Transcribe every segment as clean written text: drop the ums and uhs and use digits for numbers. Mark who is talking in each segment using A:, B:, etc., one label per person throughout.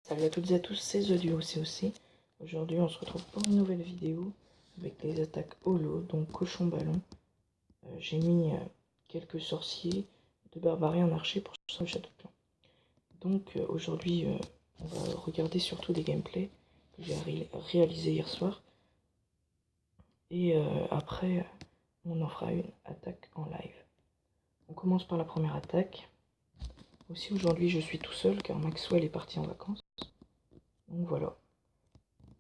A: Salut à toutes et à tous, c'est The Duo COC. Aujourd'hui on se retrouve pour une nouvelle vidéo avec les attaques holo, donc cochon ballon. J'ai mis quelques sorciers, de barbariens archers pour le château de clan. Donc aujourd'hui on va regarder surtout des gameplays que j'ai réalisés hier soir. Et après on en fera une attaque en live. On commence par la première attaque. Aussi aujourd'hui je suis tout seul car Maxwell est parti en vacances. Donc voilà.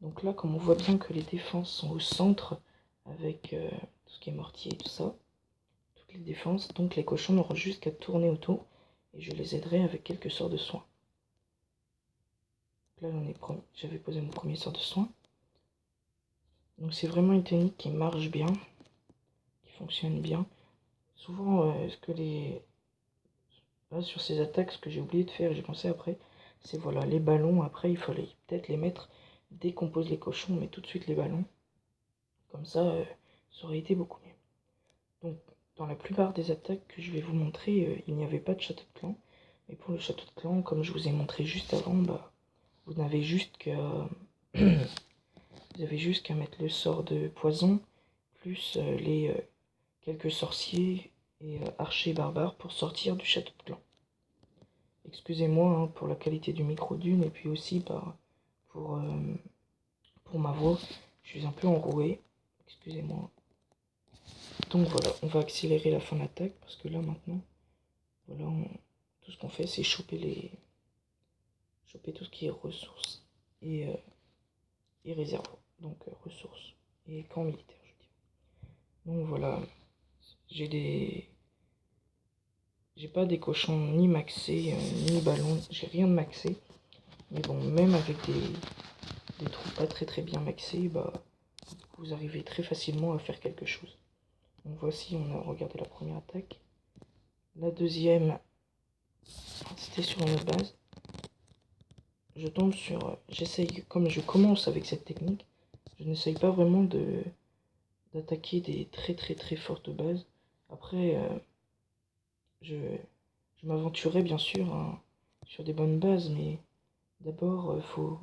A: Donc là, comme on voit bien que les défenses sont au centre, avec tout ce qui est mortier et tout ça, toutes les défenses, donc les cochons n'auront juste qu'à tourner autour, et je les aiderai avec quelques sorts de soins. Donc là, j'avais posé mon premier sort de soin. Donc c'est vraiment une technique qui marche bien, qui fonctionne bien. Souvent, là, sur ces attaques, ce que j'ai oublié de faire, j'ai pensé après, c'est voilà, les ballons, après il fallait peut-être les mettre dès qu'on pose les cochons, on met tout de suite les ballons. Comme ça, ça aurait été beaucoup mieux. Donc, dans la plupart des attaques que je vais vous montrer, il n'y avait pas de château de clan. Mais pour le château de clan, comme je vous ai montré juste avant, vous n'avez juste qu'à vous avez juste qu'à mettre le sort de poison, plus les quelques sorciers et archers barbares pour sortir du château de clan. Excusez-moi hein, pour la qualité du micro d'une et puis aussi pour, pour ma voix. Je suis un peu enroué. Excusez-moi. Donc voilà, on va accélérer la fin d'attaque parce que là maintenant, voilà, tout ce qu'on fait c'est choper tout ce qui est ressources et, réservoir. Donc ressources et camp militaire, je veux dire. Donc voilà, j'ai pas des cochons ni maxés, ni ballons, j'ai rien de maxé. Mais bon, même avec des troupes pas très bien maxées, vous arrivez très facilement à faire quelque chose. Donc voici, on a regardé la première attaque. La deuxième, c'était sur une autre base. Je tombe sur... J'essaye, comme je commence avec cette technique, je n'essaye pas vraiment d'attaquer des très fortes bases. Après, je m'aventurerai bien sûr hein, sur des bonnes bases, mais d'abord, faut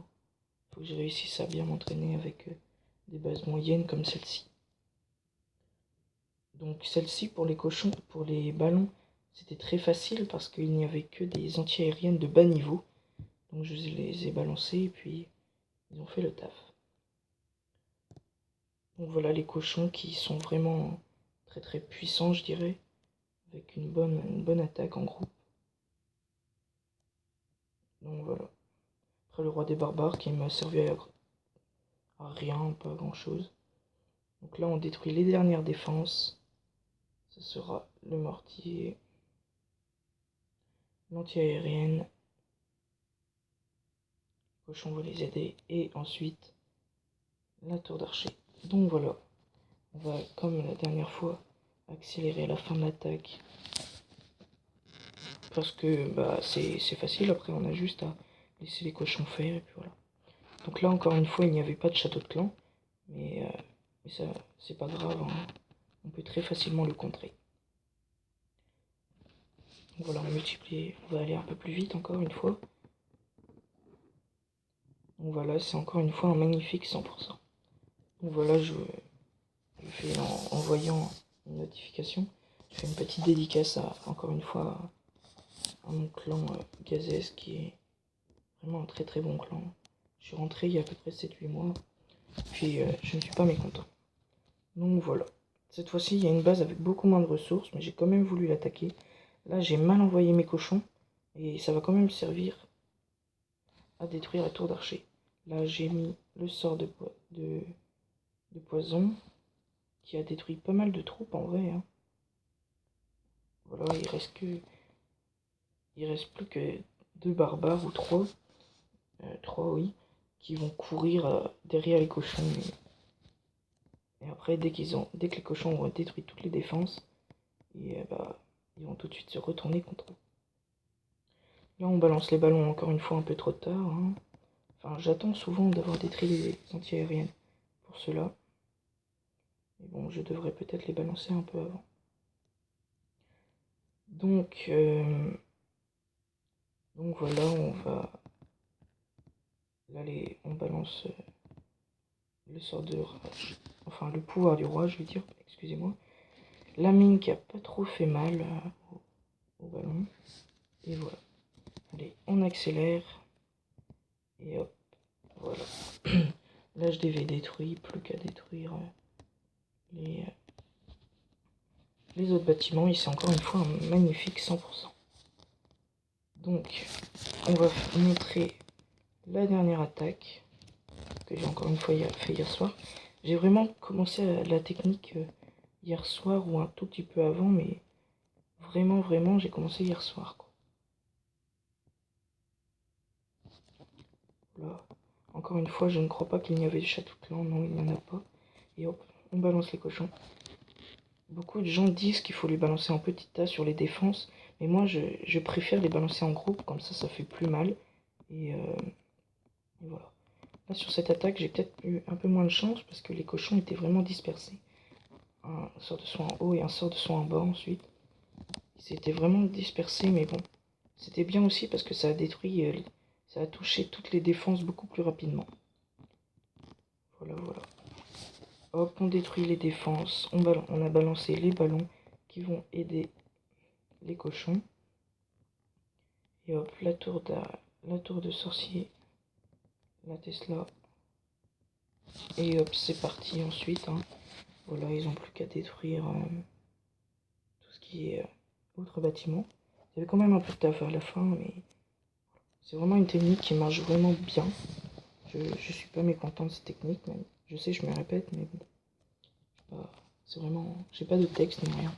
A: que je réussisse à bien m'entraîner avec des bases moyennes comme celle-ci. Donc celle-ci, pour les cochons, pour les ballons, c'était très facile parce qu'il n'y avait que des anti-aériennes de bas niveau. Donc je les ai balancées et puis ils ont fait le taf. Donc voilà les cochons qui sont vraiment très puissants, je dirais, avec une bonne attaque en groupe. Donc voilà. Après le roi des barbares qui m'a servi à rien, pas grand chose. Donc là on détruit les dernières défenses. Ce sera le mortier, l'anti-aérienne. Les cochons vont les aider et ensuite la tour d'archer. Donc voilà. On va, comme la dernière fois, accélérer la fin de l'attaque. Parce que c'est facile, après on a juste à laisser les cochons faire et puis voilà. Donc là encore une fois il n'y avait pas de château de clan. Mais ça c'est pas grave, hein. On peut très facilement le contrer. Donc voilà, on va aller un peu plus vite encore une fois. Donc voilà, c'est encore une fois un magnifique 100%. Donc voilà, je fais en voyant une notification, je fais une petite dédicace encore une fois à mon clan Gazès qui est vraiment un très bon clan. Je suis rentré il y a à peu près 7-8 mois, puis je ne suis pas mécontent. Donc voilà. Cette fois-ci, il y a une base avec beaucoup moins de ressources, mais j'ai quand même voulu l'attaquer. Là, j'ai mal envoyé mes cochons, et ça va quand même servir à détruire la tour d'archer. Là, j'ai mis le sort de poison, qui a détruit pas mal de troupes en vrai. Hein. Voilà, il reste plus que 2 barbares, ou 3. 3, oui, qui vont courir derrière les cochons. Et après, dès que les cochons auront détruit toutes les défenses, et, ils vont tout de suite se retourner contre eux. Là, on balance les ballons encore une fois un peu trop tard. Hein. Enfin, j'attends souvent d'avoir détruit les anti-aériennes pour cela. Mais bon, je devrais peut-être les balancer un peu avant. Donc voilà, Là, on balance le sort de... Enfin, le pouvoir du roi, je veux dire. Excusez-moi. La mine qui a pas trop fait mal au ballon. Et voilà. Allez, on accélère. Et hop. Voilà. Là, je devais détruire. Plus qu'à détruire les autres bâtiments. Et c'est encore une fois un magnifique 100%. Donc, on va montrer la dernière attaque que j'ai encore une fois fait hier soir. J'ai vraiment commencé la technique hier soir ou un tout petit peu avant, mais vraiment, j'ai commencé hier soir, quoi. Là, encore une fois, je ne crois pas qu'il n'y avait de château de clan. Non, il n'y en a pas. Et hop, on balance les cochons. Beaucoup de gens disent qu'il faut les balancer en petits tas sur les défenses, mais moi, je préfère les balancer en groupe, comme ça fait plus mal. Et voilà. Là, sur cette attaque, j'ai peut-être eu un peu moins de chance parce que les cochons étaient vraiment dispersés. Un sort de soin en haut et un sort de soin en bas ensuite. C'était vraiment dispersé, mais bon. C'était bien aussi parce que ça a détruit, ça a touché toutes les défenses beaucoup plus rapidement. Voilà. Hop, on détruit les défenses. On a balancé les ballons qui vont aider les cochons. Et hop, la tour de sorcier. La Tesla. Et hop, c'est parti ensuite. Hein. Voilà, ils n'ont plus qu'à détruire tout ce qui est autre bâtiment. Il y avait quand même un peu de taf à la fin, mais c'est vraiment une technique qui marche vraiment bien. Je suis pas mécontent de cette technique, même. Je sais, je me répète, mais bon. C'est vraiment... J'ai pas de texte ni rien.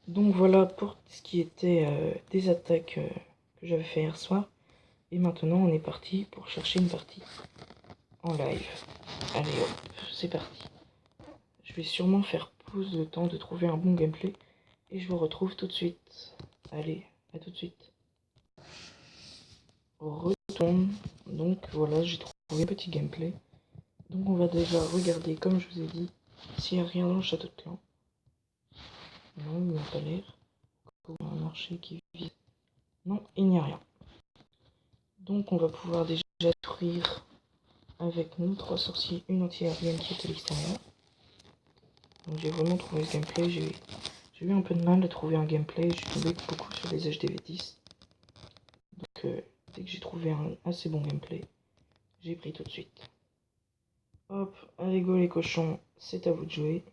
A: Donc voilà pour ce qui était des attaques que j'avais fait hier soir. Et maintenant, on est parti pour chercher une partie en live. Allez hop, c'est parti. Je vais sûrement faire pause le temps de trouver un bon gameplay. Et je vous retrouve tout de suite. Allez, à tout de suite. Retourne. Donc voilà, j'ai trouvé un petit gameplay. Donc on va déjà regarder, comme je vous ai dit, s'il n'y a rien dans le château de clan. Non, il n'y a pas l'air. Un marché qui vise. Non, il n'y a rien. Donc on va pouvoir déjà détruire avec nos 3 sorciers une anti-aérienne qui est à l'extérieur. Donc j'ai vraiment trouvé ce gameplay. J'ai eu un peu de mal à trouver un gameplay. J'ai tombé beaucoup sur les HDV10. Donc dès que j'ai trouvé un assez bon gameplay, j'ai pris tout de suite. Hop, allez go les cochons, c'est à vous de jouer.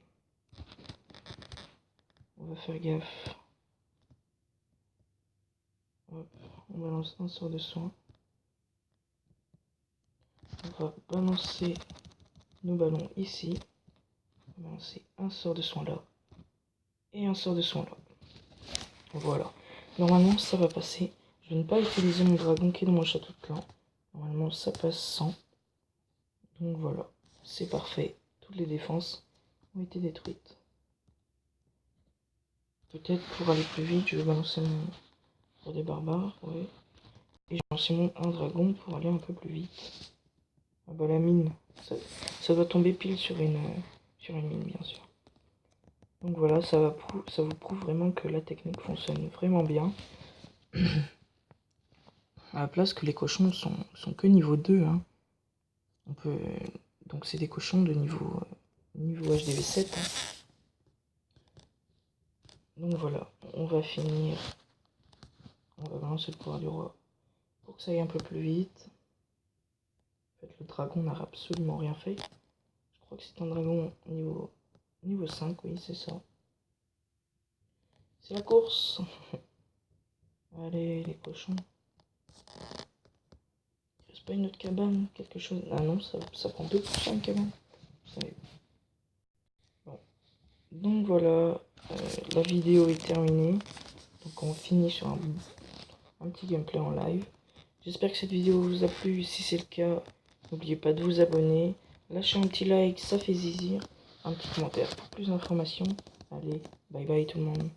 A: On va faire gaffe. Hop, on balance un sort de soin. On va balancer nos ballons ici. On va balancer un sort de soin là. Et un sort de soin là. Voilà. Normalement ça va passer. Je vais ne pas utiliser mon dragon qui est dans mon château de clan. Normalement ça passe sans. Donc voilà, c'est parfait. Toutes les défenses ont été détruites. Peut-être pour aller plus vite, je vais balancer mon pour des barbares, ouais. Et je vais lancer un dragon pour aller un peu plus vite. Ah bah la mine, ça doit tomber pile sur une mine bien sûr. Donc voilà, ça vous prouve vraiment que la technique fonctionne vraiment bien. À la place que les cochons sont que niveau 2. Hein. On peut, donc c'est des cochons de niveau HDV7. Hein. Donc voilà, on va finir. On va balancer le pouvoir du roi pour que ça aille un peu plus vite. En fait, le dragon n'a absolument rien fait. Je crois que c'est un dragon niveau 5, oui, c'est ça. C'est la course. Allez, les cochons. Il reste pas une autre cabane, quelque chose. Ah non, ça prend 2% une cabane. Vous savez. Bon. Donc voilà, la vidéo est terminée. Donc on finit sur un petit gameplay en live. J'espère que cette vidéo vous a plu. Si c'est le cas, n'oubliez pas de vous abonner. Lâchez un petit like, ça fait zizir. Un petit commentaire pour plus d'informations. Allez, bye bye tout le monde.